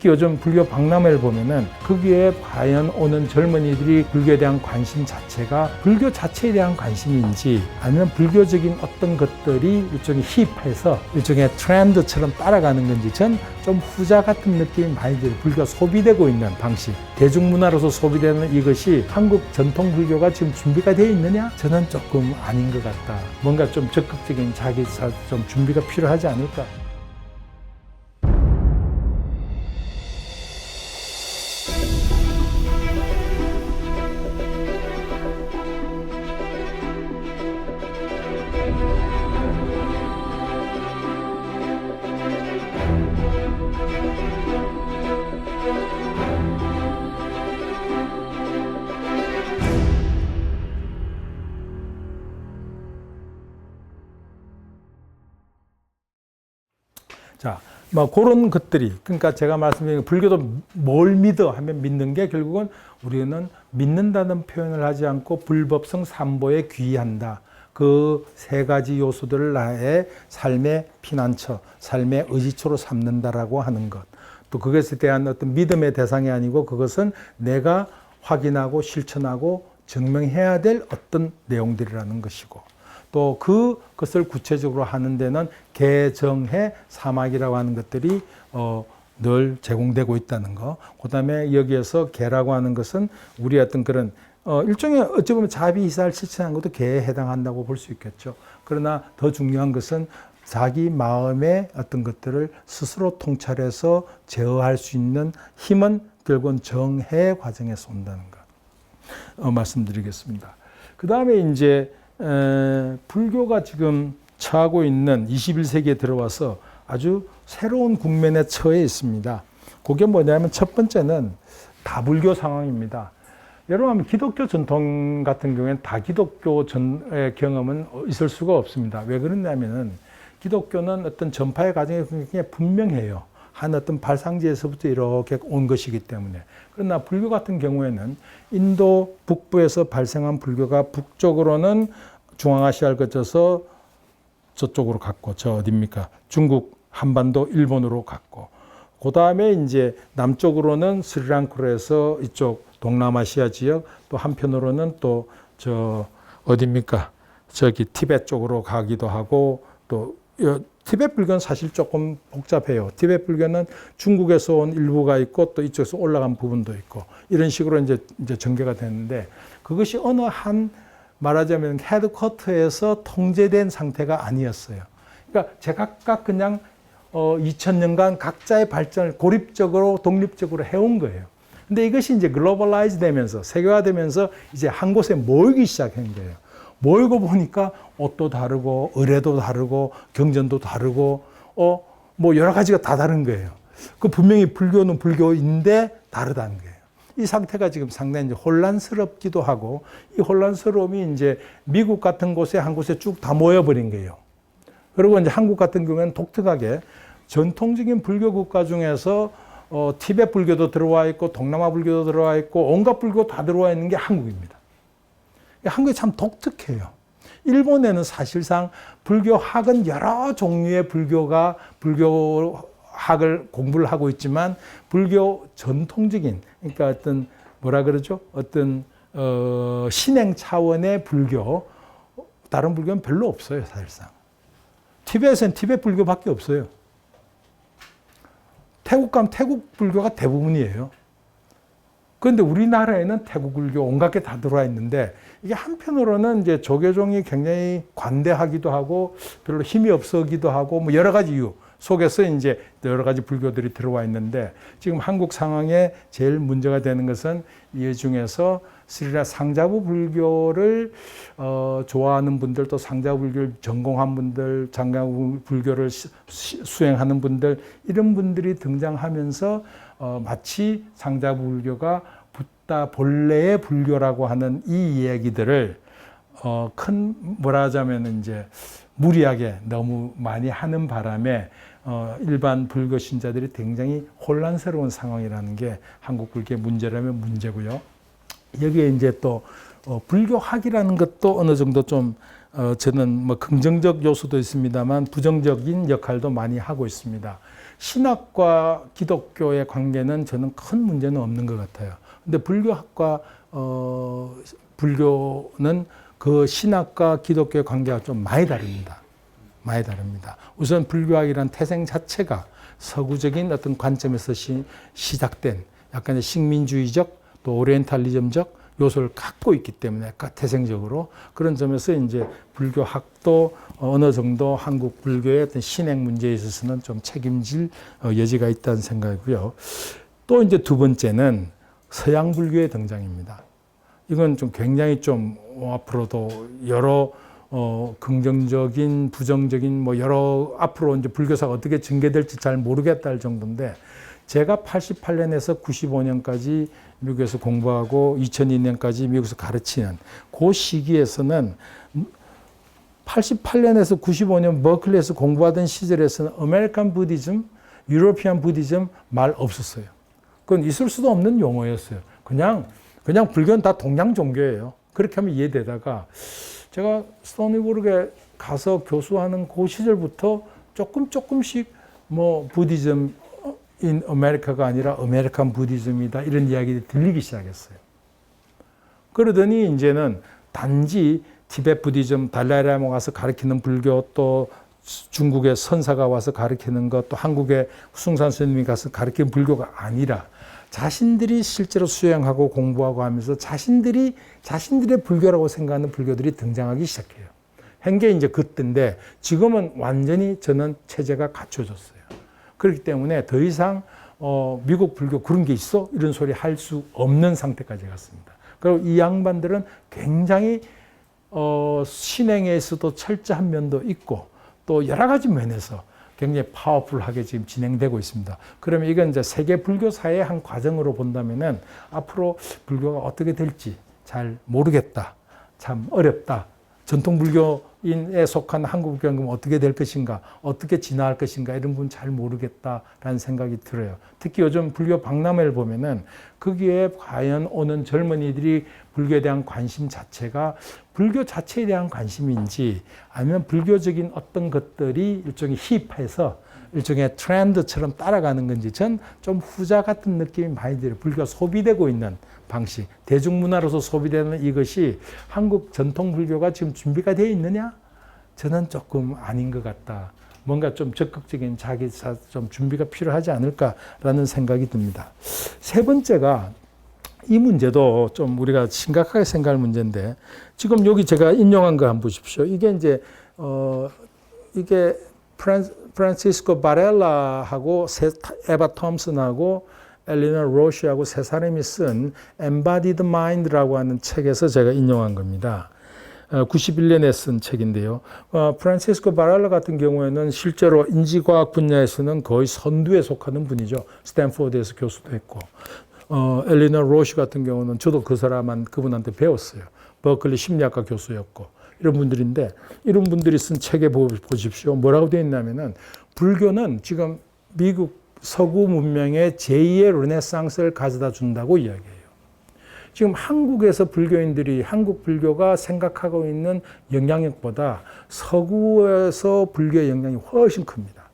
요즘 불교 박람회를 보면은 거기에 과연 오는 젊은이들이 불교에 대한 관심 자체가 불교 자체에 대한 관심인지 아니면 불교적인 어떤 것들이 일종의 힙해서 일종의 트렌드처럼 따라가는 건지 전 좀 후자 같은 느낌이 많이 들어요. 불교가 소비되고 있는 방식, 대중문화로서 소비되는 이것이 한국 전통 불교가 지금 준비가 되어 있느냐? 저는 조금 아닌 것 같다. 뭔가 좀 적극적인 좀 준비가 필요하지 않을까? 자, 뭐 그런 것들이, 그러니까 제가 말씀드린 불교도 뭘 믿어 하면 믿는 게 결국은 우리는 믿는다는 표현을 하지 않고 불법성 삼보에 귀의한다. 그 세 가지 요소들을 나의 삶의 피난처, 삶의 의지처로 삼는다라고 하는 것. 또 그것에 대한 어떤 믿음의 대상이 아니고 그것은 내가 확인하고 실천하고 증명해야 될 어떤 내용들이라는 것이고. 또 그것을 구체적으로 하는 데는 개정해 사막이라고 하는 것들이 늘 제공되고 있다는 거. 그 다음에 여기에서 개라고 하는 것은 우리 어떤 그런 일종의 어찌 보면 자비이사를 실천한 것도 개에 해당한다고 볼 수 있겠죠. 그러나 더 중요한 것은 자기 마음의 어떤 것들을 스스로 통찰해서 제어할 수 있는 힘은 결국은 정해 과정에서 온다는 것 말씀드리겠습니다. 그 다음에 이제 불교가 지금 처하고 있는 21세기에 들어와서 아주 새로운 국면에 처해 있습니다. 그게 뭐냐면 첫 번째는 다불교 상황입니다. 여러분 기독교 전통 같은 경우에는 다기독교 전의 경험은 있을 수가 없습니다. 왜 그러냐면은 기독교는 어떤 전파의 과정이 굉장히 분명해요. 한 어떤 발상지에서부터 이렇게 온 것이기 때문에. 그러나 불교 같은 경우에는 인도 북부에서 발생한 불교가 북쪽으로는 중앙아시아를 거쳐서 저쪽으로 갔고, 저 어딥니까? 중국, 한반도, 일본으로 갔고, 그 다음에 이제 남쪽으로는 스리랑카로 해서 이쪽 동남아시아 지역, 또 한편으로는 또 저 어딥니까? 저기 티베트 쪽으로 가기도 하고, 또 티베트 불교는 사실 조금 복잡해요. 티베트 불교는 중국에서 온 일부가 있고 또 이쪽에서 올라간 부분도 있고 이런 식으로 이제 전개가 됐는데 그것이 어느 한 말하자면 헤드쿼터에서 통제된 상태가 아니었어요. 그러니까 제각각 그냥 2000년간 각자의 발전을 고립적으로 독립적으로 해온 거예요. 근데 이것이 이제 글로벌라이즈 되면서 세계화되면서 이제 한 곳에 모이기 시작한 거예요. 모이고 보니까 옷도 다르고 의례도 다르고 경전도 다르고 뭐 여러 가지가 다 다른 거예요. 그 분명히 불교는 불교인데 다르다는 거예요. 이 상태가 지금 상당히 이제 혼란스럽기도 하고 이 혼란스러움이 이제 미국 같은 곳에 한 곳에 쭉 다 모여버린 거예요. 그리고 이제 한국 같은 경우에는 독특하게 전통적인 불교 국가 중에서 티베트 불교도 들어와 있고 동남아 불교도 들어와 있고 온갖 불교 다 들어와 있는 게 한국입니다. 한국이 참 독특해요. 일본에는 사실상 불교학은 여러 종류의 불교학을 공부를 하고 있지만 불교 전통적인 그러니까 어떤 뭐라 그러죠? 어떤 신행 차원의 불교 다른 불교는 별로 없어요, 사실상. 티베트에서는 티베트 불교밖에 없어요. 태국 가면 태국 불교가 대부분이에요. 그런데 우리나라에는 태국 불교 온갖 게 다 들어와 있는데 이게 한편으로는 이제 조계종이 굉장히 관대하기도 하고 별로 힘이 없어기도 하고 뭐 여러 가지 이유 속에서 이제 여러 가지 불교들이 들어와 있는데 지금 한국 상황에 제일 문제가 되는 것은 이 중에서 스리라 상자부 불교를 좋아하는 분들 또 상자부 불교를 전공한 분들 장가부 불교를 수행하는 분들 이런 분들이 등장하면서 마치 상자부 불교가 붓다 본래의 불교라고 하는 이 이야기들을 큰 뭐라 하자면 이제 무리하게 너무 많이 하는 바람에 일반 불교 신자들이 굉장히 혼란스러운 상황이라는 게 한국 불교의 문제라면 문제고요. 여기에 이제 또 불교학이라는 것도 어느 정도 좀 저는 뭐 긍정적 요소도 있습니다만 부정적인 역할도 많이 하고 있습니다. 신학과 기독교의 관계는 저는 큰 문제는 없는 것 같아요. 근데 불교학과 불교는 그 신학과 기독교의 관계가 좀 많이 다릅니다. 많이 다릅니다. 우선 불교학이란 태생 자체가 서구적인 어떤 관점에서 시작된 약간의 식민주의적 또 오리엔탈리즘적 요소를 갖고 있기 때문에 태생적으로 그런 점에서 이제 불교학도 어느 정도 한국 불교의 어떤 신행 문제에 있어서는 좀 책임질 여지가 있다는 생각이고요. 또 이제 두 번째는 서양 불교의 등장입니다. 이건 좀 굉장히 좀 앞으로도 여러 긍정적인, 부정적인 뭐 여러 앞으로 이제 불교사가 어떻게 전개될지 잘 모르겠다 할 정도인데 제가 88년에서 95년까지 미국에서 공부하고 2002년까지 미국에서 가르치는 그 시기에서는 88년에서 95년 버클리에서 공부하던 시절에서는 아메리칸 부디즘, 유로피안 부디즘 말 없었어요. 그건 있을 수도 없는 용어였어요. 그냥 불교는 다 동양 종교예요. 그렇게 하면 이해되다가 제가 스토니부르크에 가서 교수하는 그 시절부터 조금씩 뭐 부디즘 인 아메리카가 아니라 아메리칸 부디즘이다 이런 이야기들이 들리기 시작했어요. 그러더니 이제는 단지 티베트 부디즘 달라이라마가 와서 가르치는 불교 또 중국의 선사가 와서 가르치는 것 또 한국의 숭산 스님이 가서 가르치는 불교가 아니라 자신들이 실제로 수행하고 공부하고 하면서 자신들의 불교라고 생각하는 불교들이 등장하기 시작해요. 한 게 이제 그때인데 지금은 완전히 저는 체제가 갖춰졌어요. 그렇기 때문에 더 이상 미국 불교 그런 게 있어? 이런 소리 할 수 없는 상태까지 갔습니다. 그리고 이 양반들은 굉장히 신행에 있어도 철저한 면도 있고 또 여러 가지 면에서 굉장히 파워풀하게 지금 진행되고 있습니다. 그러면 이건 이제 세계 불교사의 한 과정으로 본다면은 앞으로 불교가 어떻게 될지 잘 모르겠다. 참 어렵다. 전통 불교인에 속한 한국 불교는 어떻게 될 것인가, 어떻게 진화할 것인가 이런 건 잘 모르겠다라는 생각이 들어요. 특히 요즘 불교 박람회를 보면은 거기에 과연 오는 젊은이들이 불교에 대한 관심 자체가 불교 자체에 대한 관심인지 아니면 불교적인 어떤 것들이 일종의 힙해서 일종의 트렌드처럼 따라가는 건지 전 좀 후자 같은 느낌이 많이 들어요. 불교가 소비되고 있는 방식, 대중문화로서 소비되는 이것이 한국 전통 불교가 지금 준비가 되어 있느냐? 저는 조금 아닌 것 같다. 뭔가 좀 적극적인 좀 준비가 필요하지 않을까라는 생각이 듭니다. 세 번째가 이 문제도 좀 우리가 심각하게 생각할 문제인데 지금 여기 제가 인용한 거 한번 보십시오. 이게 이제 이게 프란시스코 바렐라하고 에바 톰슨하고 엘리너 로시하고 세 사람이 쓴 Embodied Mind라고 하는 책에서 제가 인용한 겁니다. 91년에 쓴 책인데요. 프란시스코 바렐라 같은 경우에는 실제로 인지과학 분야에서는 거의 선두에 속하는 분이죠. 스탠포드에서 교수도 했고 엘리너 로시 같은 경우는 저도 그분한테 배웠어요. 버클리 심리학과 교수였고 이런 분들인데 이런 분들이 쓴 책에 보십시오. 뭐라고 되어 있냐면은 불교는 지금 미국 서구 문명의 제2의 르네상스를 가져다 준다고 이야기해요. 지금 한국에서 불교인들이 한국 불교가 생각하고 있는 영향력보다 서구에서 불교의 영향이 훨씬 큽니다.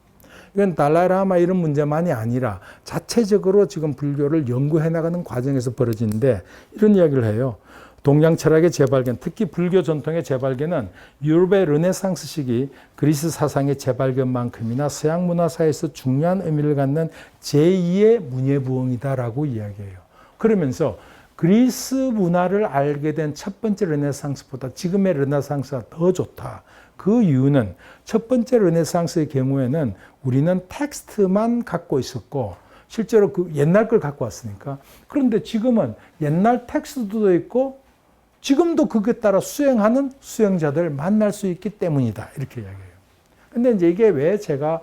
이건 달라이라마 이런 문제만이 아니라 자체적으로 지금 불교를 연구해 나가는 과정에서 벌어지는데 이런 이야기를 해요. 동양 철학의 재발견, 특히 불교 전통의 재발견은 유럽의 르네상스 시기 그리스 사상의 재발견만큼이나 서양 문화사에서 중요한 의미를 갖는 제2의 문예부흥이다라고 이야기해요. 그러면서 그리스 문화를 알게 된 첫 번째 르네상스보다 지금의 르네상스가 더 좋다. 그 이유는 첫 번째 르네상스의 경우에는 우리는 텍스트만 갖고 있었고 실제로 그 옛날 걸 갖고 왔으니까. 그런데 지금은 옛날 텍스트도 있고 지금도 그에 따라 수행하는 수행자들 만날 수 있기 때문이다. 이렇게 이야기해요. 근데 이제 이게 왜 제가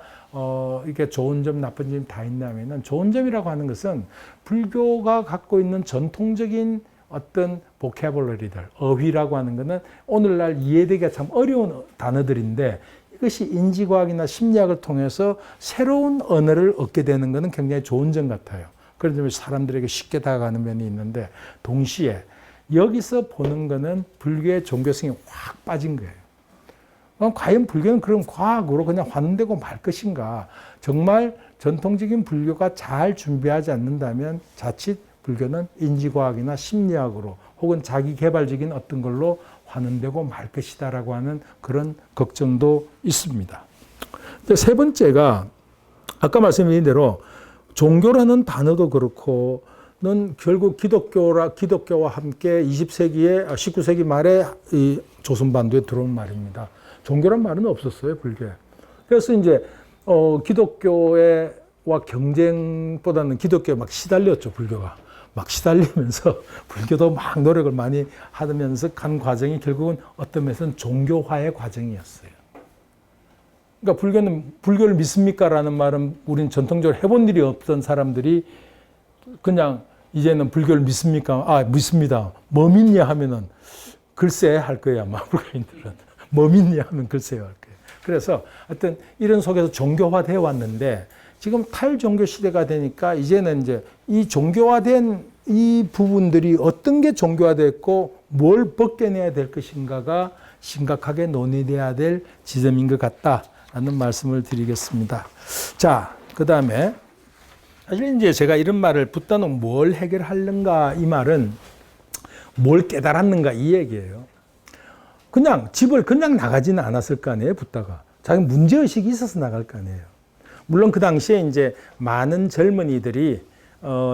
이게 좋은 점, 나쁜 점이 다 있냐면은 좋은 점이라고 하는 것은 불교가 갖고 있는 전통적인 어떤 보캐블러리들, 어휘라고 하는 것은 오늘날 이해되기가 참 어려운 단어들인데 이것이 인지과학이나 심리학을 통해서 새로운 언어를 얻게 되는 것은 굉장히 좋은 점 같아요. 그런 점에서 사람들에게 쉽게 다가가는 면이 있는데 동시에 여기서 보는 거는 불교의 종교성이 확 빠진 거예요. 과연 불교는 그럼 과학으로 그냥 환원되고 말 것인가? 정말 전통적인 불교가 잘 준비하지 않는다면 자칫 불교는 인지과학이나 심리학으로 혹은 자기 개발적인 어떤 걸로 환원되고 말 것이다라고 하는 그런 걱정도 있습니다. 세 번째가 아까 말씀드린 대로 종교라는 단어도 그렇고는 결국 기독교와 함께 19세기 말에 이 조선반도에 들어온 말입니다. 종교란 말은 없었어요, 불교에. 그래서 이제 기독교와 경쟁보다는 기독교에 막 시달렸죠, 불교가. 막 시달리면서 불교도 막 노력을 많이 하면서 간 과정이 결국은 어떤 면에서는 종교화의 과정이었어요. 그러니까 불교를 믿습니까? 라는 말은 우리는 전통적으로 해본 일이 없던 사람들이 그냥 이제는 불교를 믿습니까? 아, 믿습니다. 뭐 믿냐 하면은 글쎄 할 거예요, 아마 불교인들은. 뭐 믿냐 하면 글쎄요 할 거예요. 그래서 하여튼 이런 속에서 종교화되어 왔는데 지금 탈종교 시대가 되니까 이제는 이제 이 종교화된 이 부분들이 어떤 게 종교화됐고 뭘 벗겨내야 될 것인가가 심각하게 논의돼야 될 지점인 것 같다라는 말씀을 드리겠습니다. 자, 그 다음에 사실 이제 제가 이런 말을 붓다는 뭘 해결하는가 이 말은 뭘 깨달았는가 이 얘기예요. 그냥 집을 그냥 나가지는 않았을 거 아니에요, 붓다가. 자기 문제의식이 있어서 나갈 거 아니에요. 물론 그 당시에 이제 많은 젊은이들이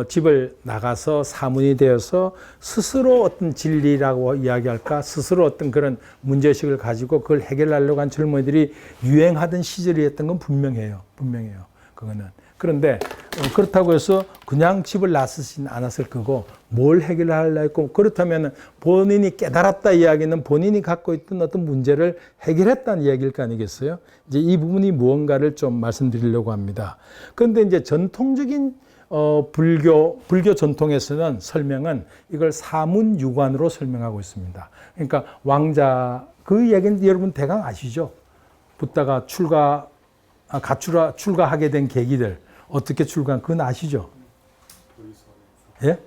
집을 나가서 사문이 되어서 스스로 어떤 진리라고 이야기할까, 스스로 어떤 그런 문제의식을 가지고 그걸 해결하려고 한 젊은이들이 유행하던 시절이었던 건 분명해요. 그거는. 그런데 그렇다고 해서 그냥 집을 나서지는 않았을 거고 뭘 해결하려 했고 그렇다면 본인이 깨달았다 이야기는 본인이 갖고 있던 어떤 문제를 해결했다는 이야기일 거 아니겠어요? 이제 이 부분이 무언가를 좀 말씀드리려고 합니다. 그런데 이제 전통적인 불교 전통에서는 설명은 이걸 사문유관으로 설명하고 있습니다. 그러니까 왕자 그 얘기는 여러분 대강 아시죠? 붓다가 출가하게 된 계기들 어떻게 출가한 그건 아시죠? 예?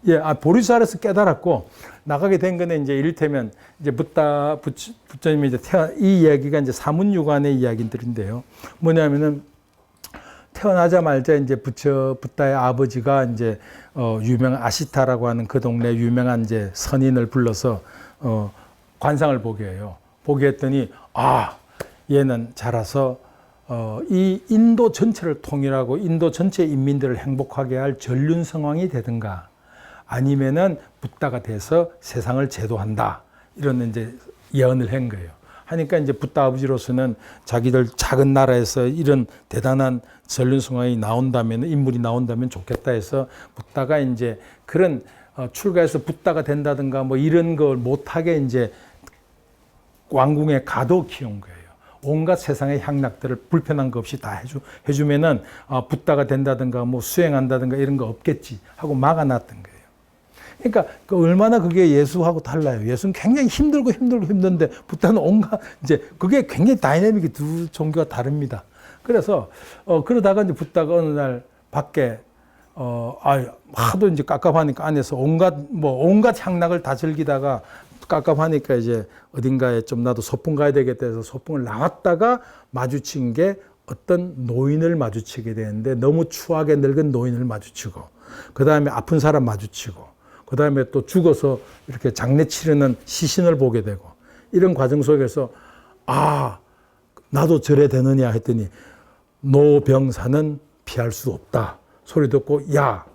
예, 보리쌀에서 깨달았고 나가게 된 거는 이제 이를테면 이제 부처님이 이제 이 이야기가 이제 사문유관의 이야기들인데요. 뭐냐면은 태어나자마자 이제 붓다의 아버지가 이제 유명한 아시타라고 하는 그 동네 유명한 이제 선인을 불러서 관상을 보게 해요. 보게 했더니 얘는 자라서 이 인도 전체를 통일하고 인도 전체 인민들을 행복하게 할 전륜성왕이 되든가 아니면은 붓다가 돼서 세상을 제도한다. 이런 이제 예언을 한 거예요. 하니까 이제 붓다 아버지로서는 자기들 작은 나라에서 이런 대단한 전륜성왕이 나온다면, 인물이 나온다면 좋겠다 해서 붓다가 이제 그런 출가해서 붓다가 된다든가 뭐 이런 걸 못하게 이제 왕궁에 가둬 키운 거예요. 온갖 세상의 향락들을 불편한 거 없이 다 해주면은 붓다가 된다든가 뭐 수행한다든가 이런 거 없겠지 하고 막아놨던 거예요. 그러니까 얼마나 그게 예수하고 달라요. 예수는 굉장히 힘든데 붓다는 온갖 이제 그게 굉장히 다이내믹이 두 종교가 다릅니다. 그래서 그러다가 이제 붓다가 어느 날 밖에 하도 이제 깝깝하니까 안에서 온갖 향락을 다 즐기다가 깝깝하니까 이제 어딘가에 좀 나도 소풍 가야 되겠다 해서 소풍을 나왔다가 마주친 게 어떤 노인을 마주치게 되는데 너무 추하게 늙은 노인을 마주치고 그 다음에 아픈 사람 마주치고 그 다음에 또 죽어서 이렇게 장례 치르는 시신을 보게 되고 이런 과정 속에서 나도 저래 되느냐 했더니 노병사는 피할 수 없다. 소리 듣고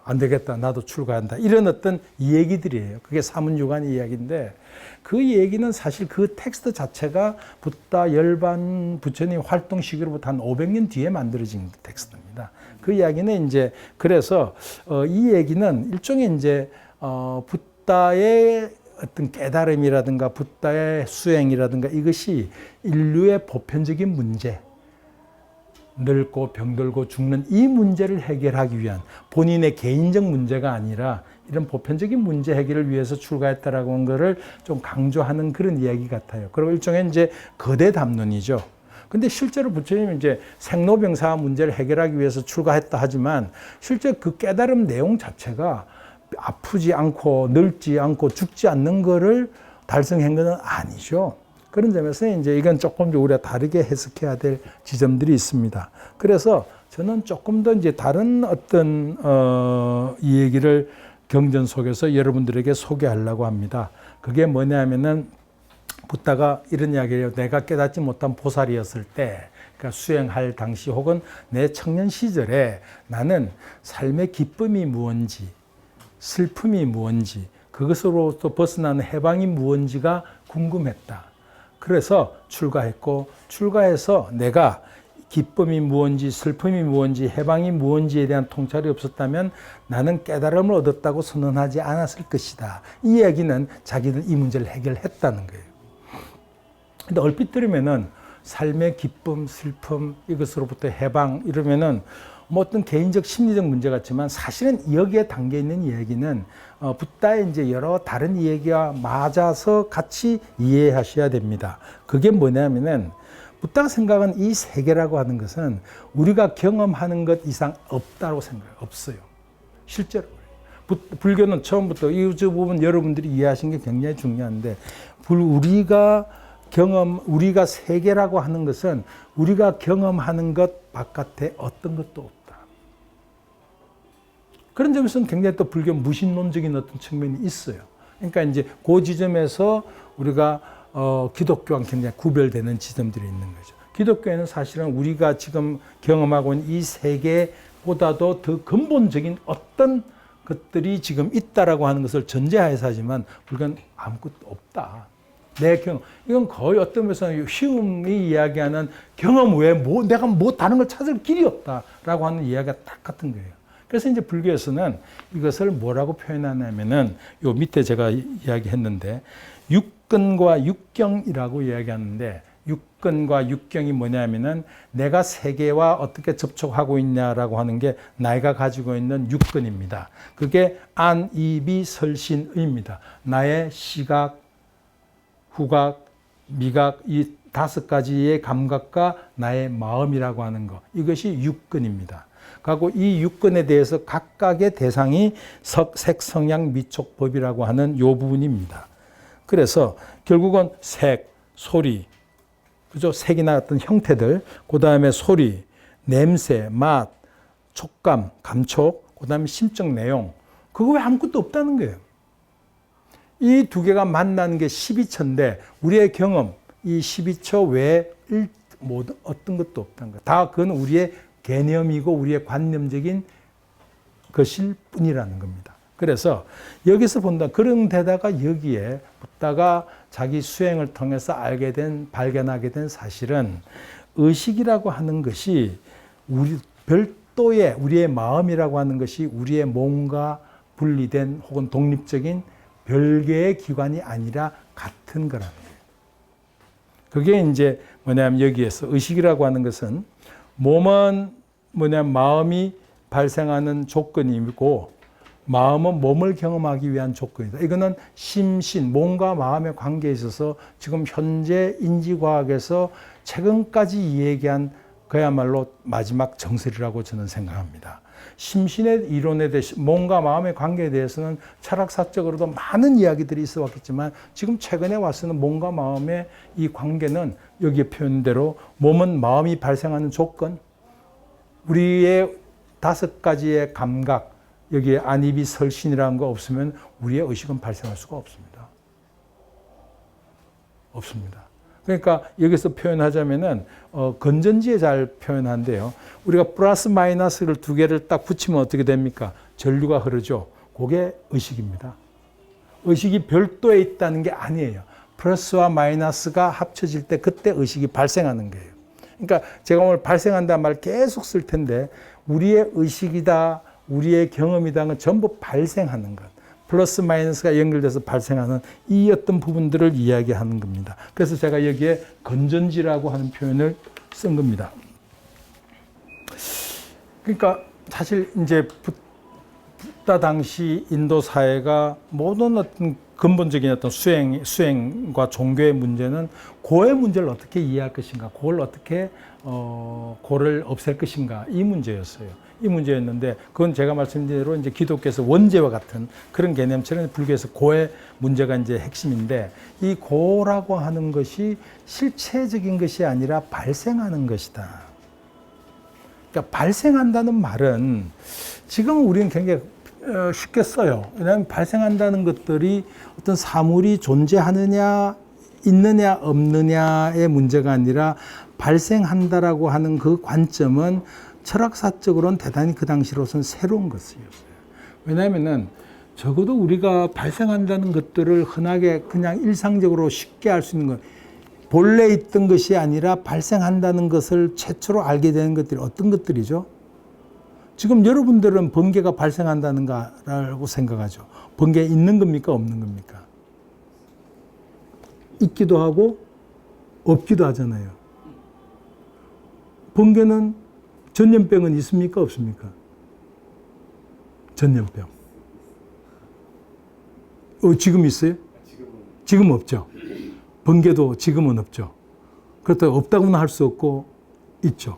안 되겠다. 나도 출가한다. 이런 어떤 얘기들이에요. 그게 사문유관 이야기인데 그 얘기는 사실 그 텍스트 자체가 붓다 열반 부처님 활동 시기로부터 한 500년 뒤에 만들어진 텍스트입니다. 그 이야기는 이제 그래서 이 얘기는 일종의 이제 붓다의 어떤 깨달음이라든가 붓다의 수행이라든가 이것이 인류의 보편적인 문제 늙고 병들고 죽는 이 문제를 해결하기 위한 본인의 개인적 문제가 아니라 이런 보편적인 문제 해결을 위해서 출가했다라고 하는 것을 좀 강조하는 그런 이야기 같아요. 그리고 일종의 이제 거대 담론이죠. 근데 실제로 부처님은 이제 생로병사 문제를 해결하기 위해서 출가했다 하지만 실제 그 깨달음 내용 자체가 아프지 않고 늙지 않고 죽지 않는 거를 달성한 것은 아니죠. 그런 점에서 이제 이건 조금 우리가 다르게 해석해야 될 지점들이 있습니다. 그래서 저는 조금 더 이제 다른 어떤 이 얘기를 경전 속에서 여러분들에게 소개하려고 합니다. 그게 뭐냐면은 붓다가 이런 이야기예요. 내가 깨닫지 못한 보살이었을 때, 그러니까 수행할 당시 혹은 내 청년 시절에 나는 삶의 기쁨이 무언지, 슬픔이 무언지, 그것으로부터 벗어나는 해방이 무언지가 궁금했다. 그래서 출가했고, 출가해서 내가 기쁨이 무언지, 슬픔이 무언지, 해방이 무언지에 대한 통찰이 없었다면 나는 깨달음을 얻었다고 선언하지 않았을 것이다. 이 이야기는 자기는 이 문제를 해결했다는 거예요. 근데 얼핏 들으면은 삶의 기쁨, 슬픔, 이것으로부터 해방 이러면은 뭐 어떤 개인적 심리적 문제 같지만 사실은 여기에 담겨 있는 이야기는 붓다의 이제 여러 다른 이야기와 맞아서 같이 이해하셔야 됩니다. 그게 뭐냐면은 붓다가 생각은 이 세계라고 하는 것은 우리가 경험하는 것 이상 없다고 생각해요. 없어요. 실제로. 불교는 처음부터 이 부분 여러분들이 이해하신 게 굉장히 중요한데 우리가 세계라고 하는 것은 우리가 경험하는 것 바깥에 어떤 것도 없다. 그런 점에서는 굉장히 또 불교 무신론적인 어떤 측면이 있어요. 그러니까 이제 그 지점에서 우리가 기독교와 굉장히 구별되는 지점들이 있는 거죠. 기독교에는 사실은 우리가 지금 경험하고 있는 이 세계보다도 더 근본적인 어떤 것들이 지금 있다라고 하는 것을 전제하에서 하지만 불교는 아무것도 없다. 내 경험. 이건 거의 어떤 면에서는 휴움이 이야기하는 경험 외에 내가 다른 걸 찾을 길이 없다라고 하는 이야기가 딱 같은 거예요. 그래서 이제 불교에서는 이것을 뭐라고 표현하냐면은 요 밑에 제가 이야기했는데 육근과 육경이라고 이야기하는데 육근과 육경이 뭐냐면은 내가 세계와 어떻게 접촉하고 있냐라고 하는 게 나이가 가지고 있는 육근입니다. 그게 안, 이비, 설신의입니다. 나의 시각, 후각, 미각 이 5가지의 감각과 나의 마음이라고 하는 것. 이것이 육근입니다. 그리고 이 육근에 대해서 각각의 대상이 색, 성향, 미촉법이라고 하는 요 부분입니다. 그래서 결국은 색, 소리, 그죠? 색이나 어떤 형태들, 그 다음에 소리, 냄새, 맛, 촉감, 감촉, 그 다음에 심적 내용. 그거 왜 아무것도 없다는 거예요. 이 두 개가 만나는 게 12처인데 우리의 경험, 이 12처 외에 어떤 것도 없다는 거예요. 다 그건 우리의 개념이고 우리의 관념적인 것일 뿐이라는 겁니다. 그래서 여기서 본다. 그런 데다가 여기에 붓다가 자기 수행을 통해서 발견하게 된 사실은 의식이라고 하는 것이 별도의 우리의 마음이라고 하는 것이 우리의 몸과 분리된 혹은 독립적인 별개의 기관이 아니라 같은 거라는 거예요. 그게 이제 뭐냐면 여기에서 의식이라고 하는 것은 몸은 마음이 발생하는 조건이고 마음은 몸을 경험하기 위한 조건이다. 이거는 심신, 몸과 마음의 관계에 있어서 지금 현재 인지과학에서 최근까지 얘기한 그야말로 마지막 정설이라고 저는 생각합니다. 심신의 이론에 대해서 몸과 마음의 관계에 대해서는 철학사적으로도 많은 이야기들이 있어 왔겠지만 지금 최근에 와서는 몸과 마음의 이 관계는 여기에 표현대로 몸은 마음이 발생하는 조건, 우리의 5가지의 감각, 여기에 안입이 설신이라는 거 없으면 우리의 의식은 발생할 수가 없습니다. 없습니다. 그러니까 여기서 표현하자면은 건전지에 잘 표현한대요. 우리가 플러스 마이너스를 2개를 딱 붙이면 어떻게 됩니까? 전류가 흐르죠. 그게 의식입니다. 의식이 별도에 있다는 게 아니에요. 플러스와 마이너스가 합쳐질 때 그때 의식이 발생하는 거예요. 그러니까 제가 오늘 발생한다는 말 계속 쓸 텐데 우리의 의식이다, 우리의 경험이다 건 전부 발생하는 것. 플러스 마이너스가 연결돼서 발생하는 이 어떤 부분들을 이야기하는 겁니다. 그래서 제가 여기에 건전지라고 하는 표현을 쓴 겁니다. 그러니까 사실 이제 붓다 당시 인도 사회가 모든 어떤 근본적인 어떤 수행과 종교의 문제는 고의 문제를 어떻게 이해할 것인가, 고를 어떻게 고를 없앨 것인가 이 문제였어요. 이 문제였는데 그건 제가 말씀드린 대로 이제 기독교에서 원죄와 같은 그런 개념처럼 불교에서 고의 문제가 이제 핵심인데 이 고라고 하는 것이 실체적인 것이 아니라 발생하는 것이다. 그러니까 발생한다는 말은 지금 우리는 굉장히 쉽게 써요. 왜냐하면 발생한다는 것들이 어떤 사물이 존재하느냐 있느냐 없느냐의 문제가 아니라 발생한다라고 하는 그 관점은 철학사적으로는 대단히 그 당시로서는 새로운 것이었어요. 왜냐하면은 적어도 우리가 발생한다는 것들을 흔하게 그냥 일상적으로 쉽게 알 수 있는 것, 본래 있던 것이 아니라 발생한다는 것을 최초로 알게 되는 것들이 어떤 것들이죠? 지금 여러분들은 번개가 발생한다는가라고 생각하죠. 번개 있는 겁니까? 없는 겁니까? 있기도 하고 없기도 하잖아요. 번개는 전염병은 있습니까? 없습니까? 전염병. 지금 있어요? 지금 없죠. 번개도 지금은 없죠. 그렇다고 없다고는 할 수 없고 있죠.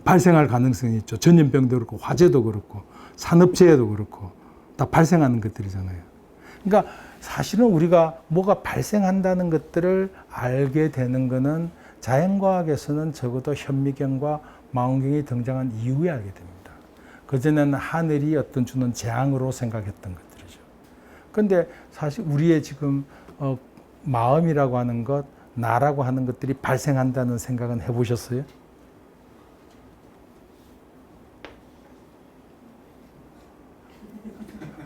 발생할 가능성이 있죠. 전염병도 그렇고 화재도 그렇고 산업재해도 그렇고 다 발생하는 것들이잖아요. 그러니까 사실은 우리가 뭐가 발생한다는 것들을 알게 되는 것은 자연과학에서는 적어도 현미경과 망원경이 등장한 이후에 알게 됩니다. 그전에는 하늘이 어떤 주는 재앙으로 생각했던 것들이죠. 그런데 사실 우리의 지금 마음이라고 하는 것, 나라고 하는 것들이 발생한다는 생각은 해보셨어요?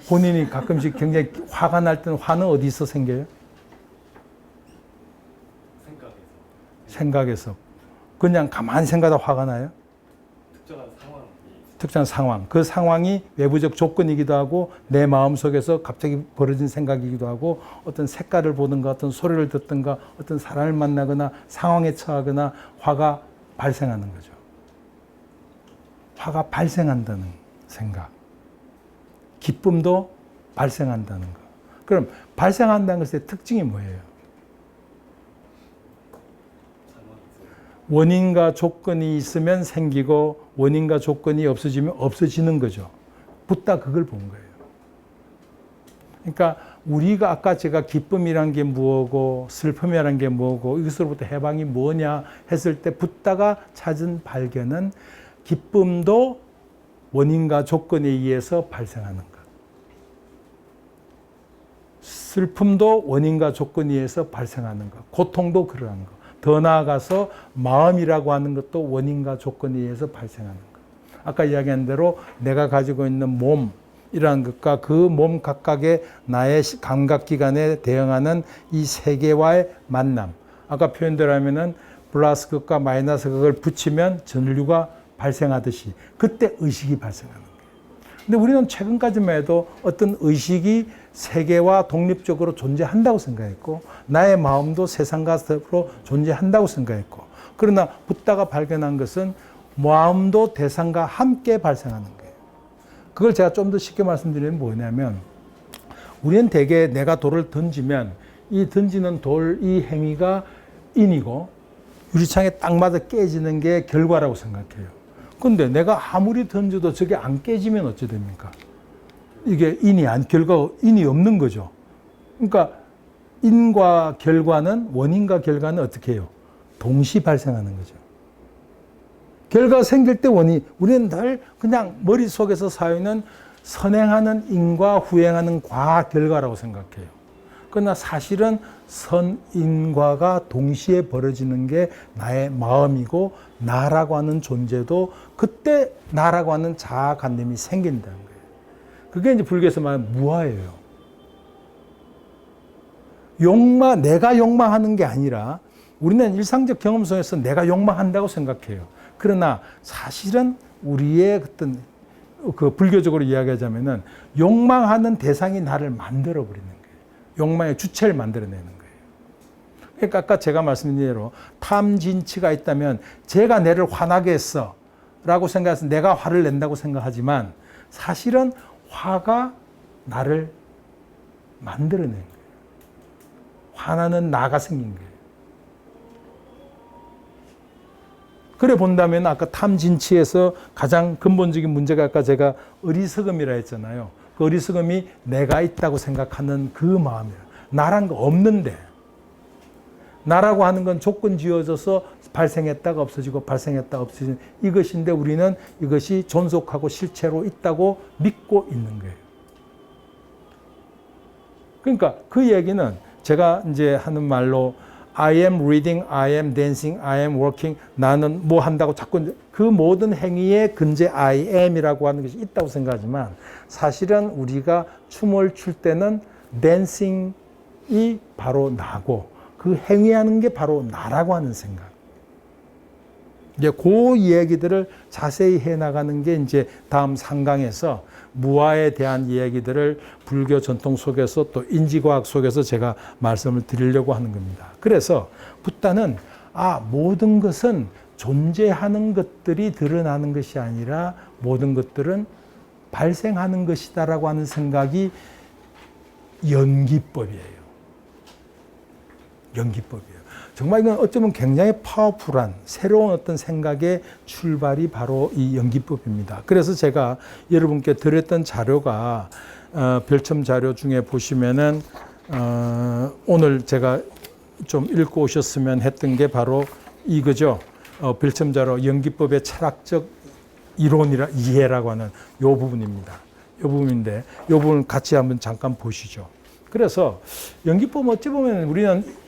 본인이 가끔씩 굉장히 화가 날 때는 화는 어디서 생겨요? 생각에서. 그냥 가만히 생각하다 화가 나요? 특정한 상황. 그 상황이 외부적 조건이기도 하고 내 마음속에서 갑자기 벌어진 생각이기도 하고 어떤 색깔을 보든가 어떤 소리를 듣든가 어떤 사람을 만나거나 상황에 처하거나 화가 발생하는 거죠. 화가 발생한다는 생각. 기쁨도 발생한다는 거. 그럼 발생한다는 것의 특징이 뭐예요? 원인과 조건이 있으면 생기고 원인과 조건이 없어지면 없어지는 거죠. 붙다 그걸 본 거예요. 그러니까 우리가 아까 제가 기쁨이란 게 뭐고 슬픔이란 게 뭐고 이것으로부터 해방이 뭐냐 했을 때 붙다가 찾은 발견은 기쁨도 원인과 조건에 의해서 발생하는 것. 슬픔도 원인과 조건에 의해서 발생하는 것. 고통도 그러한 것. 더 나아가서 마음이라고 하는 것도 원인과 조건에 의해서 발생하는 것. 아까 이야기한 대로 내가 가지고 있는 몸이라는 것과 그 몸 각각의 나의 감각기관에 대응하는 이 세계와의 만남. 아까 표현대로 하면은 플러스 극과 마이너스 극을 붙이면 전류가 발생하듯이 그때 의식이 발생하는 거예요. 근데 우리는 최근까지만 해도 어떤 의식이 세계와 독립적으로 존재한다고 생각했고 나의 마음도 세상과 서로 존재한다고 생각했고 그러나 붓다가 발견한 것은 마음도 대상과 함께 발생하는 거예요. 그걸 제가 좀 더 쉽게 말씀드리면 뭐냐면 우리는 대개 내가 돌을 던지면 이 던지는 돌, 이 행위가 인이고 유리창에 딱 맞아 깨지는 게 결과라고 생각해요. 근데 내가 아무리 던져도 저게 안 깨지면 어찌 됩니까? 이게 인이 없는 거죠. 그러니까 인과 결과는, 원인과 결과는 어떻게 해요? 동시 발생하는 거죠. 결과가 생길 때 우리는 늘 그냥 머릿속에서 쌓여있는 선행하는 인과 후행하는 과 결과라고 생각해요. 그러나 사실은 선인과가 동시에 벌어지는 게 나의 마음이고 나라고 하는 존재도 그때 나라고 하는 자아관념이 생긴다는 거예요. 그게 이제 불교에서 말하는 무아예요. 내가 욕망하는 게 아니라 우리는 일상적 경험 속에서 내가 욕망한다고 생각해요. 그러나 사실은 우리의 어떤 불교적으로 이야기하자면은 욕망하는 대상이 나를 만들어버리는 거예요. 욕망의 주체를 만들어내는 거예요. 그러니까 아까 제가 말씀드린 대로 탐진치가 있다면 제가 내를 화나게 했어 라고 생각해서 내가 화를 낸다고 생각하지만 사실은 화가 나를 만들어낸 거예요. 화나는 나가 생긴 거예요. 그래 본다면 아까 탐진치에서 가장 근본적인 문제가 아까 제가 어리석음이라 했잖아요. 그 어리석음이 내가 있다고 생각하는 그 마음이에요. 나란 거 없는데. 나라고 하는 건 조건 지어져서 발생했다가 없어지고 발생했다가 없어지는 이것인데 우리는 이것이 존속하고 실체로 있다고 믿고 있는 거예요. 그러니까 그 얘기는 제가 이제 하는 말로 I am reading, I am dancing, I am working. 나는 뭐 한다고 자꾸 그 모든 행위에 근제 I am이라고 하는 것이 있다고 생각하지만 사실은 우리가 춤을 출 때는 dancing이 바로 나고 그 행위하는 게 바로 나라고 하는 생각. 이제 그 이야기들을 자세히 해 나가는 게 이제 다음 3강에서 무아에 대한 이야기들을 불교 전통 속에서 또 인지과학 속에서 제가 말씀을 드리려고 하는 겁니다. 그래서 붓다는 모든 것은 존재하는 것들이 드러나는 것이 아니라 모든 것들은 발생하는 것이다라고 하는 생각이 연기법이에요. 연기법이에요. 정말 이건 어쩌면 굉장히 파워풀한 새로운 어떤 생각의 출발이 바로 이 연기법입니다. 그래서 제가 여러분께 드렸던 자료가 별첨 자료 중에 보시면은 오늘 제가 좀 읽고 오셨으면 했던 게 바로 이거죠. 별첨 자료 연기법의 철학적 이론이라 이해라고 하는 요 부분입니다. 요 부분인데 요 부분 같이 한번 잠깐 보시죠. 그래서 연기법 어찌 보면 우리는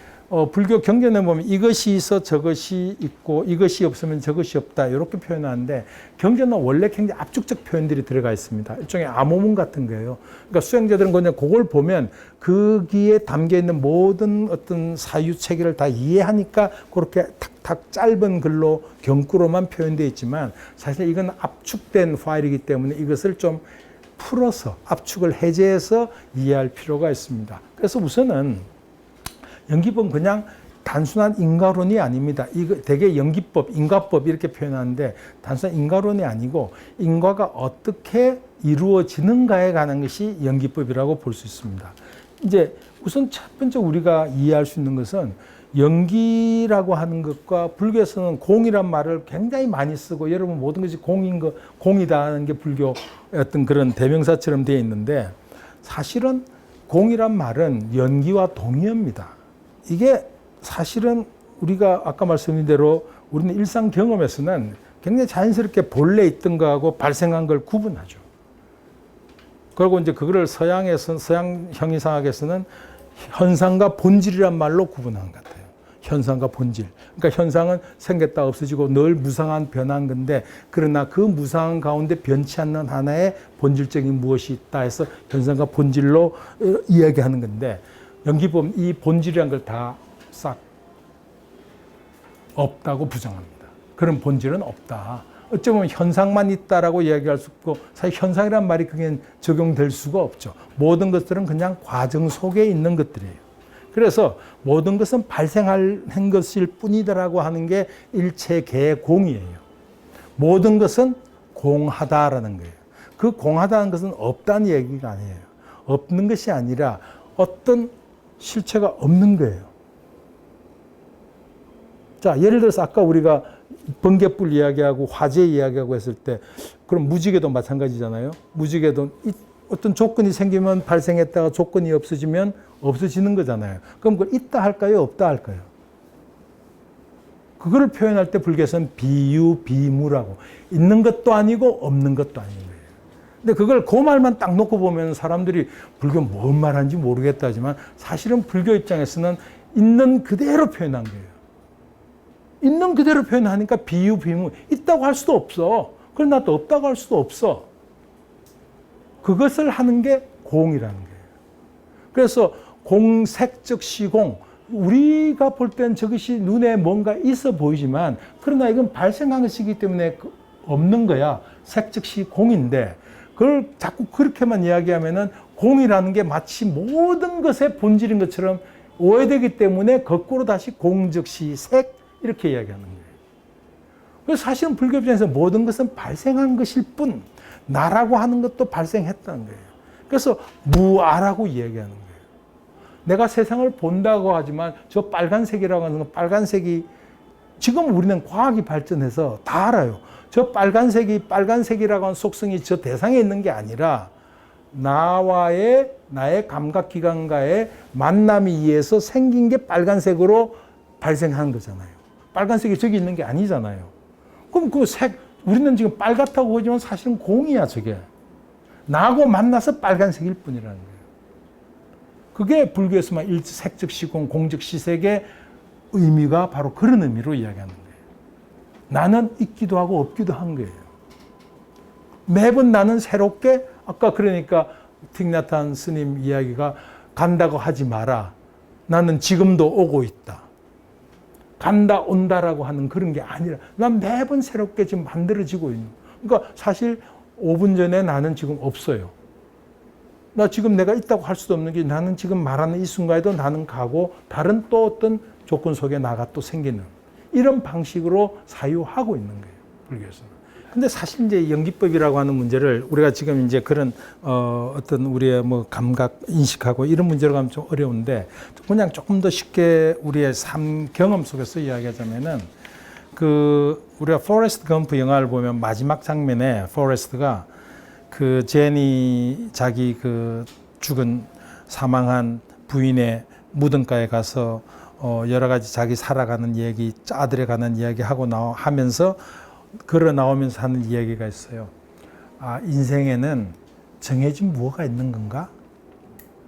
불교 경전에 보면 이것이 있어 저것이 있고 이것이 없으면 저것이 없다 이렇게 표현하는데 경전은 원래 굉장히 압축적 표현들이 들어가 있습니다. 일종의 암호문 같은 거예요. 그러니까 수행자들은 그냥 그걸 보면 거기에 담겨 있는 모든 어떤 사유 체계를 다 이해하니까 그렇게 탁탁 짧은 글로 경구로만 표현되어 있지만 사실 이건 압축된 파일이기 때문에 이것을 좀 풀어서 압축을 해제해서 이해할 필요가 있습니다. 그래서 우선은 연기법은 그냥 단순한 인과론이 아닙니다. 이거 되게 연기법, 인과법 이렇게 표현하는데 단순한 인과론이 아니고 인과가 어떻게 이루어지는가에 관한 것이 연기법이라고 볼 수 있습니다. 이제 우선 첫 번째 우리가 이해할 수 있는 것은 연기라고 하는 것과 불교에서는 공이란 말을 굉장히 많이 쓰고 여러분 모든 것이 공이다 하는 게 불교 어떤 그런 대명사처럼 되어 있는데 사실은 공이란 말은 연기와 동의어입니다. 이게 사실은 우리가 아까 말씀드린 대로 우리는 일상 경험에서는 굉장히 자연스럽게 본래 있던 거하고 발생한 걸 구분하죠. 그리고 이제 그거를 서양 형이상학에서는 현상과 본질이란 말로 구분하는 것 같아요. 현상과 본질. 그러니까 현상은 생겼다 없어지고 늘 무상한 변한 건데 그러나 그 무상한 가운데 변치 않는 하나의 본질적인 무엇이 있다 해서 현상과 본질로 이야기하는 건데 연기법 이 본질이라는 걸 다 싹 없다고 부정합니다. 그런 본질은 없다. 어쩌면 현상만 있다라고 이야기할 수 없고 사실 현상이란 말이 그게 적용될 수가 없죠. 모든 것들은 그냥 과정 속에 있는 것들이에요. 그래서 모든 것은 발생한 것일 뿐이다라고 하는 게 일체계의 공이에요. 모든 것은 공하다라는 거예요. 그 공하다는 것은 없다는 얘기가 아니에요. 없는 것이 아니라 어떤 실체가 없는 거예요. 자, 예를 들어서 아까 우리가 번개불 이야기하고 화재 이야기하고 했을 때 그럼 무지개도 마찬가지잖아요. 무지개도 어떤 조건이 생기면 발생했다가 조건이 없어지면 없어지는 거잖아요. 그럼 그걸 있다 할까요? 없다 할까요? 그거를 표현할 때 불교에서는 비유, 비무라고 있는 것도 아니고 없는 것도 아닌 거예요. 근데 그걸 그 말만 딱 놓고 보면 사람들이 불교 뭔 말하는지 모르겠다 하지만 사실은 불교 입장에서는 있는 그대로 표현한 거예요. 있는 그대로 표현하니까 비유, 비무 있다고 할 수도 없어. 그러나 또 없다고 할 수도 없어. 그것을 하는 게 공이라는 거예요. 그래서 공색적 시공 우리가 볼 땐 저것이 눈에 뭔가 있어 보이지만 그러나 이건 발생한 것이기 때문에 없는 거야. 색적 시공인데 그걸 자꾸 그렇게만 이야기하면은 공이라는 게 마치 모든 것의 본질인 것처럼 오해되기 때문에 거꾸로 다시 공즉시 색 이렇게 이야기하는 거예요. 그래서 사실은 불교 입장에서 모든 것은 발생한 것일 뿐 나라고 하는 것도 발생했다는 거예요. 그래서 무아라고 이야기하는 거예요. 내가 세상을 본다고 하지만 저 빨간색이라고 하는 건 빨간색이 지금 우리는 과학이 발전해서 다 알아요. 저 빨간색이라고 하는 속성이 저 대상에 있는 게 아니라 나의 감각기관과의 만남에 의해서 생긴 게 빨간색으로 발생한 거잖아요. 빨간색이 저기 있는 게 아니잖아요. 그럼 그 우리는 지금 빨갛다고 보지만 사실은 공이야, 저게. 나하고 만나서 빨간색일 뿐이라는 거예요. 그게 불교에서만 일색즉 시공, 공즉 시색의 의미가 바로 그런 의미로 이야기하는 거예요. 나는 있기도 하고 없기도 한 거예요. 매번 나는 새롭게, 아까 그러니까 틱나탄 스님 이야기가 간다고 하지 마라. 나는 지금도 오고 있다. 간다 온다라고 하는 그런 게 아니라 난 매번 새롭게 지금 만들어지고 있는. 그러니까 사실 5분 전에 나는 지금 없어요. 나 지금 내가 있다고 할 수도 없는 게 나는 지금 말하는 이 순간에도 나는 가고 다른 또 어떤 조건 속에 나가 또 생기는 이런 방식으로 사유하고 있는 거예요. 불교에서는. 근데 사실 이제 연기법이라고 하는 문제를 우리가 지금 이제 그런 어떤 우리의 뭐 감각 인식하고 이런 문제로 가면 좀 어려운데 그냥 조금 더 쉽게 우리의 삶 경험 속에서 이야기하자면은 그 우리가 포레스트 검프 영화를 보면 마지막 장면에 포레스트가 그 제니 자기 그 죽은 사망한 부인의 무덤가에 가서 여러 가지 자기 살아가는 얘기, 아들에 관한 이야기 하고 하면서 걸어 나오면서 하는 이야기가 있어요. 아, 인생에는 정해진 무엇가 있는 건가?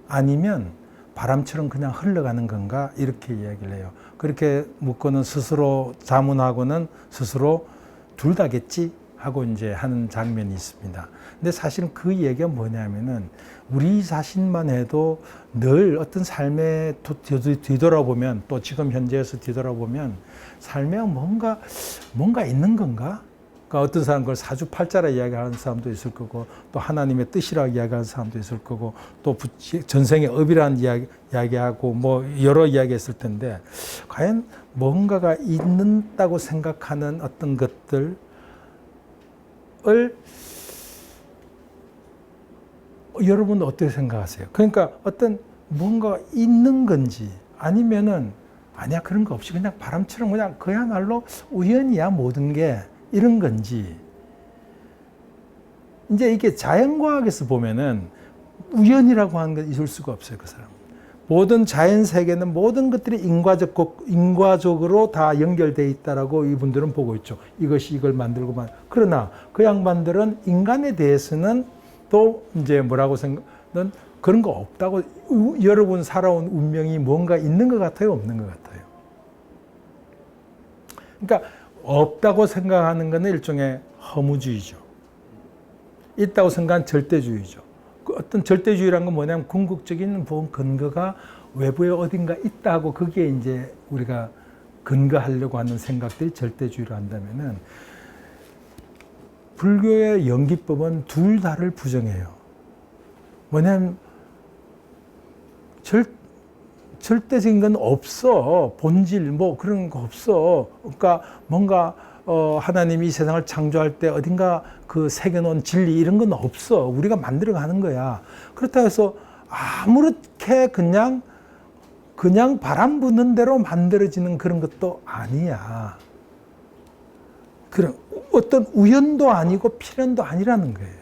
아니면 바람처럼 그냥 흘러가는 건가? 이렇게 이야기를 해요. 그렇게 묻고는 스스로 자문하고는 스스로 둘 다겠지? 하고 이제 하는 장면이 있습니다. 근데 사실은 그 얘기가 뭐냐면은 우리 자신만 해도 늘 어떤 삶에 뒤돌아보면 또 지금 현재에서 뒤돌아보면 삶에 뭔가 있는 건가? 그러니까 어떤 사람은 그걸 사주팔자라 이야기하는 사람도 있을 거고 또 하나님의 뜻이라고 이야기하는 사람도 있을 거고 또 전생의 업이라는 이야기하고 뭐 여러 이야기 했을 텐데 과연 뭔가가 있는다고 생각하는 어떤 것들 여러분은 어떻게 생각하세요? 그러니까 어떤 뭔가 있는 건지 아니면은 아니야 그런 거 없이 그냥 바람처럼 그냥 그야말로 우연이야 모든 게 이런 건지 이제 이게 자연과학에서 보면은 우연이라고 하는 건 있을 수가 없어요. 그 사람 모든 자연 세계는 모든 것들이 인과적으로 다 연결되어 있다라고 이분들은 보고 있죠. 이것이 이걸 만들고만. 그러나 그 양반들은 인간에 대해서는 또 이제 뭐라고 생각은 그런 거 없다고 여러분 살아온 운명이 뭔가 있는 것 같아요, 없는 것 같아요. 그러니까 없다고 생각하는 것은 일종의 허무주의죠. 있다고 생각하는 절대주의죠. 그 어떤 절대주의라는 건 뭐냐면 궁극적인 근거가 외부에 어딘가 있다고 그게 이제 우리가 근거하려고 하는 생각들이 절대주의로 한다면은 불교의 연기법은 둘 다를 부정해요. 뭐냐면 절대적인 건 없어. 본질 뭐 그런 거 없어. 그러니까 뭔가 하나님이 이 세상을 창조할 때 어딘가 그 새겨놓은 진리 이런 건 없어. 우리가 만들어가는 거야. 그렇다고 해서 아무렇게 그냥 바람 부는 대로 만들어지는 그런 것도 아니야. 그런 어떤 우연도 아니고 필연도 아니라는 거예요.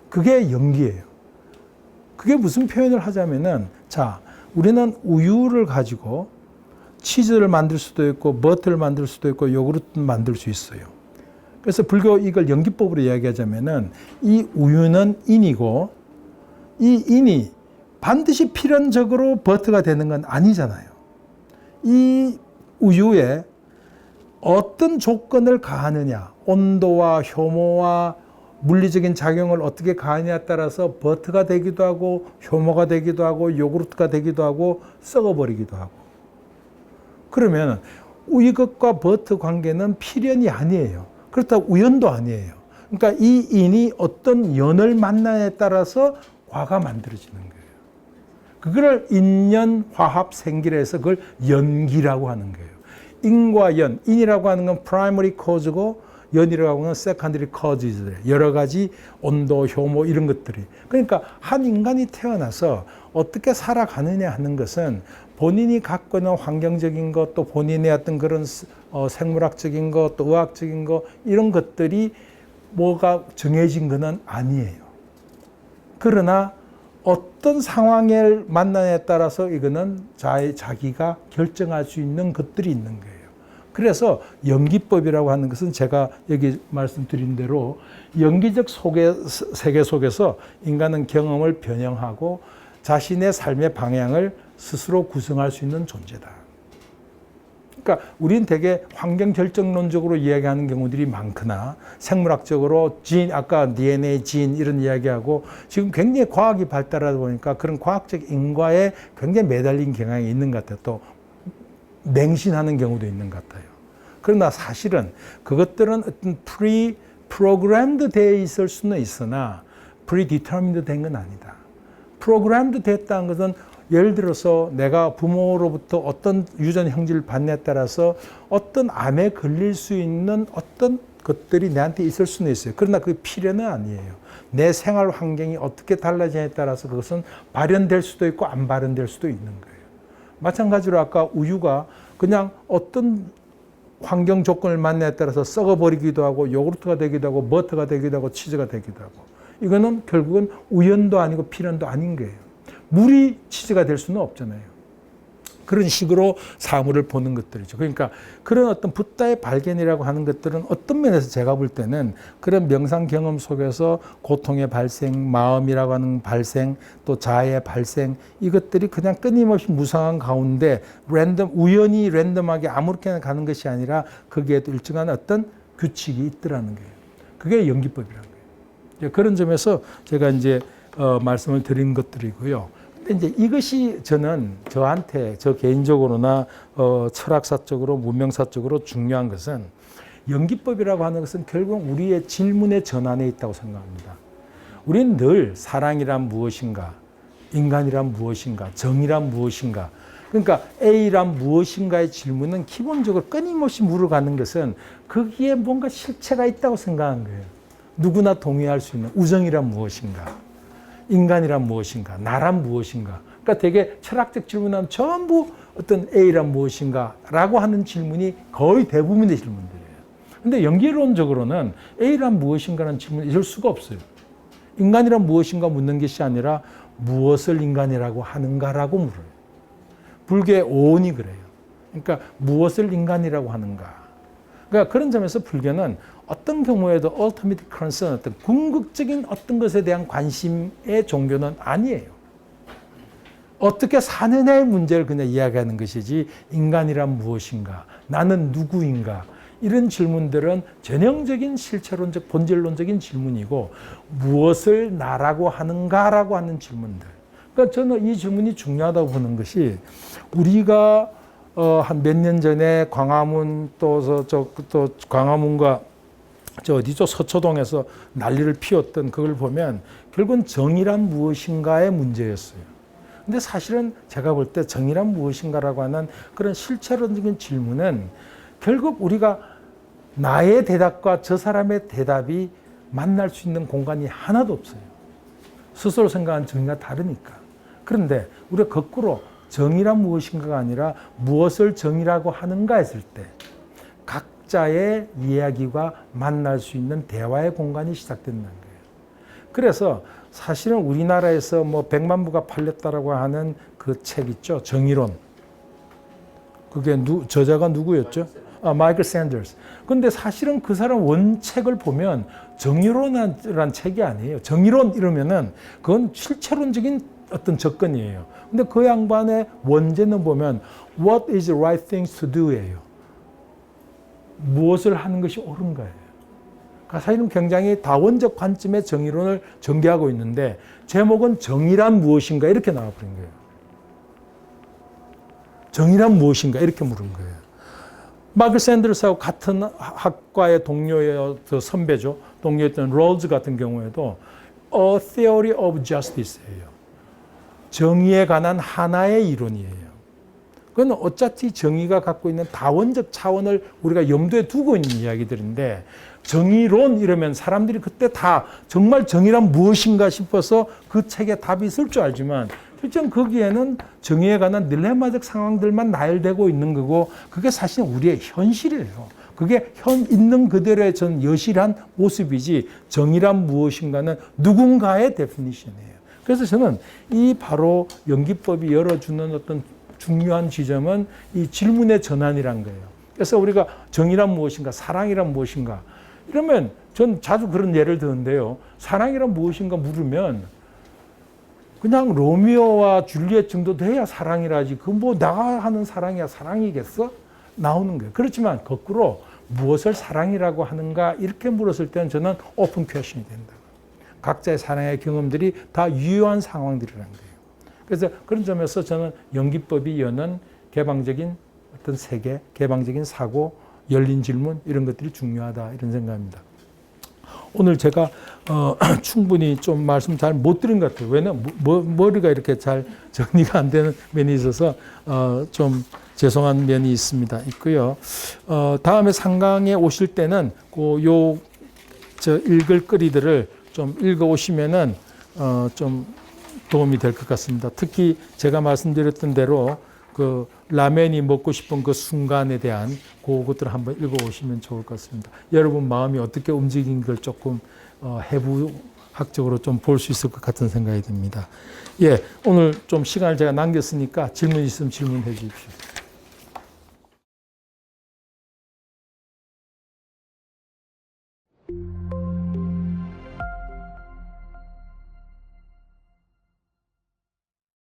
그게 연기예요. 그게 무슨 표현을 하자면은 자, 우리는 우유를 가지고 치즈를 만들 수도 있고 버터를 만들 수도 있고 요구르트를 만들 수 있어요. 그래서 불교 이걸 연기법으로 이야기하자면은 이 우유는 인이고 이 인이 반드시 필연적으로 버터가 되는 건 아니잖아요. 이 우유에 어떤 조건을 가하느냐, 온도와 효모와 물리적인 작용을 어떻게 가하느냐에 따라서 버터가 되기도 하고 효모가 되기도 하고 요구르트가 되기도 하고 썩어버리기도 하고. 그러면 이것과 버터 관계는 필연이 아니에요. 그렇다고 우연도 아니에요. 그러니까 이 인이 어떤 연을 만나에 따라서 과가 만들어지는 거예요. 그거를 인연, 화합, 생기라 해서 그걸 연기라고 하는 거예요. 인과 연, 인이라고 하는 건 primary cause고 연이라고 하는 건 secondary causes. 여러 가지 온도, 효모 이런 것들이. 그러니까 한 인간이 태어나서 어떻게 살아가느냐 하는 것은 본인이 갖고 있는 환경적인 것, 또 본인의 어떤 그런 생물학적인 것, 또 의학적인 것, 이런 것들이 뭐가 정해진 것은 아니에요. 그러나 어떤 상황을 만나냐에 따라서 이거는 자기가 결정할 수 있는 것들이 있는 거예요. 그래서 연기법이라고 하는 것은 제가 여기 말씀드린 대로 연기적 세계 속에서 인간은 경험을 변형하고 자신의 삶의 방향을 스스로 구성할 수 있는 존재다. 그러니까 우리는 되게 환경 결정론적으로 이야기하는 경우들이 많거나 생물학적으로 아까 DNA, 진 이런 이야기하고 지금 굉장히 과학이 발달하다 보니까 그런 과학적 인과에 굉장히 매달린 경향이 있는 것 같아요. 또 맹신하는 경우도 있는 것 같아요. 그러나 사실은 그것들은 어떤 프로그램드 되어 있을 수는 있으나 predetermined 된 건 아니다. 프로그램드 됐다는 것은 예를 들어서 내가 부모로부터 어떤 유전 형질을 받냐에 따라서 어떤 암에 걸릴 수 있는 어떤 것들이 내한테 있을 수는 있어요. 그러나 그게 필연은 아니에요. 내 생활 환경이 어떻게 달라지냐에 따라서 그것은 발현될 수도 있고 안 발현될 수도 있는 거예요. 마찬가지로 아까 우유가 그냥 어떤 환경 조건을 만나에 따라서 썩어버리기도 하고 요구르트가 되기도 하고 버터가 되기도 하고 치즈가 되기도 하고 이거는 결국은 우연도 아니고 필연도 아닌 거예요. 물이 치즈가 될 수는 없잖아요. 그런 식으로 사물을 보는 것들이죠. 그러니까 그런 어떤 붓다의 발견이라고 하는 것들은 어떤 면에서 제가 볼 때는 그런 명상 경험 속에서 고통의 발생, 마음이라고 하는 발생, 또 자아의 발생 이것들이 그냥 끊임없이 무상한 가운데 우연히 랜덤하게 아무렇게나 가는 것이 아니라 거기에도 일정한 어떤 규칙이 있더라는 거예요. 그게 연기법이라는 거예요. 그런 점에서 제가 이제 말씀을 드린 것들이고요. 근데 이제 이것이 저한테 저 개인적으로나 철학사적으로 문명사적으로 중요한 것은 연기법이라고 하는 것은 결국 우리의 질문의 전환에 있다고 생각합니다. 우리는 늘 사랑이란 무엇인가, 인간이란 무엇인가, 정의란 무엇인가. 그러니까 A란 무엇인가의 질문은 기본적으로 끊임없이 물어가는 것은 거기에 뭔가 실체가 있다고 생각한 거예요. 누구나 동의할 수 있는 우정이란 무엇인가. 인간이란 무엇인가? 나란 무엇인가? 그러니까 되게 철학적 질문하면 전부 어떤 A란 무엇인가? 라고 하는 질문이 거의 대부분의 질문들이에요. 근데 연기론적으로는 A란 무엇인가라는 질문이 있을 수가 없어요. 인간이란 무엇인가 묻는 것이 아니라 무엇을 인간이라고 하는가라고 물어요. 불교의 오온이 그래요. 그러니까 무엇을 인간이라고 하는가? 그러니까 그런 점에서 불교는 어떤 경우에도 ultimate concern, 어떤 궁극적인 어떤 것에 대한 관심의 종교는 아니에요. 어떻게 사느냐의 문제를 그냥 이야기하는 것이지 인간이란 무엇인가, 나는 누구인가 이런 질문들은 전형적인 실체론적, 본질론적인 질문이고 무엇을 나라고 하는가라고 하는 질문들. 그러니까 저는 이 질문이 중요하다고 보는 것이 우리가 한 몇 년 전에 광화문 또 광화문과 어디죠? 서초동에서 난리를 피웠던 그걸 보면 결국은 정의란 무엇인가의 문제였어요. 근데 사실은 제가 볼 때 정의란 무엇인가라고 하는 그런 실체론적인 질문은 결국 우리가 나의 대답과 저 사람의 대답이 만날 수 있는 공간이 하나도 없어요. 스스로 생각한 정의가 다르니까. 그런데 우리가 거꾸로 정의란 무엇인가가 아니라 무엇을 정의라고 하는가 했을 때 각자의 이야기가 만날 수 있는 대화의 공간이 시작된다는 거예요. 그래서 사실은 우리나라에서 뭐 100만 부가 팔렸다라고 하는 그 책 있죠. 정의론. 그게 저자가 누구였죠? 마이클 샌더스. 근데 사실은 그 사람 원책을 보면 정의론이라는 책이 아니에요. 정의론 이러면은 그건 실체론적인 어떤 접근이에요. 근데 그 양반의 원제는 보면 What is the right thing to do예요. 무엇을 하는 것이 옳은가예요. 그러니까 사실은 굉장히 다원적 관점의 정의론을 전개하고 있는데 제목은 정의란 무엇인가 이렇게 나와버린 거예요. 정의란 무엇인가 이렇게 물은 거예요. 마이클 샌더스하고 같은 학과의 동료의 선배죠. 동료였던 롤즈 같은 경우에도 A Theory of Justice예요. 정의에 관한 하나의 이론이에요. 그건 어차피 정의가 갖고 있는 다원적 차원을 우리가 염두에 두고 있는 이야기들인데 정의론 이러면 사람들이 그때 다 정말 정의란 무엇인가 싶어서 그 책에 답이 있을 줄 알지만 실제 거기에는 정의에 관한 딜레마적 상황들만 나열되고 있는 거고 그게 사실 우리의 현실이에요. 그게 있는 그대로의 전 여실한 모습이지 정의란 무엇인가는 누군가의 데피니션이에요. 그래서 저는 이 바로 연기법이 열어주는 어떤 중요한 지점은 이 질문의 전환이란 거예요. 그래서 우리가 정의란 무엇인가, 사랑이란 무엇인가 이러면 전 자주 그런 예를 드는데요. 사랑이란 무엇인가 물으면 그냥 로미오와 줄리엣 정도 돼야 사랑이라지. 그 뭐 내가 하는 사랑이야 사랑이겠어? 나오는 거예요. 그렇지만 거꾸로 무엇을 사랑이라고 하는가 이렇게 물었을 때는 저는 오픈 퀘션이 된다. 각자의 사랑의 경험들이 다 유효한 상황들이라는 거예요. 그래서 그런 점에서 저는 연기법이 여는 개방적인 어떤 세계, 개방적인 사고, 열린 질문 이런 것들이 중요하다 이런 생각입니다. 오늘 제가 충분히 좀 말씀 잘 못 드린 것 같아요. 왜냐면 머리가 이렇게 잘 정리가 안 되는 면이 있어서 좀 죄송한 면이 있고요. 다음에 상강에 오실 때는 저 읽을 거리들을 좀 읽어 오시면은 좀 도움이 될 것 같습니다. 특히 제가 말씀드렸던 대로 그 라멘이 먹고 싶은 그 순간에 대한 그것들을 한번 읽어보시면 좋을 것 같습니다. 여러분 마음이 어떻게 움직인 걸 조금 해부학적으로 좀 볼 수 있을 것 같은 생각이 듭니다. 예, 오늘 좀 시간을 제가 남겼으니까 질문 있으면 질문해 주십시오.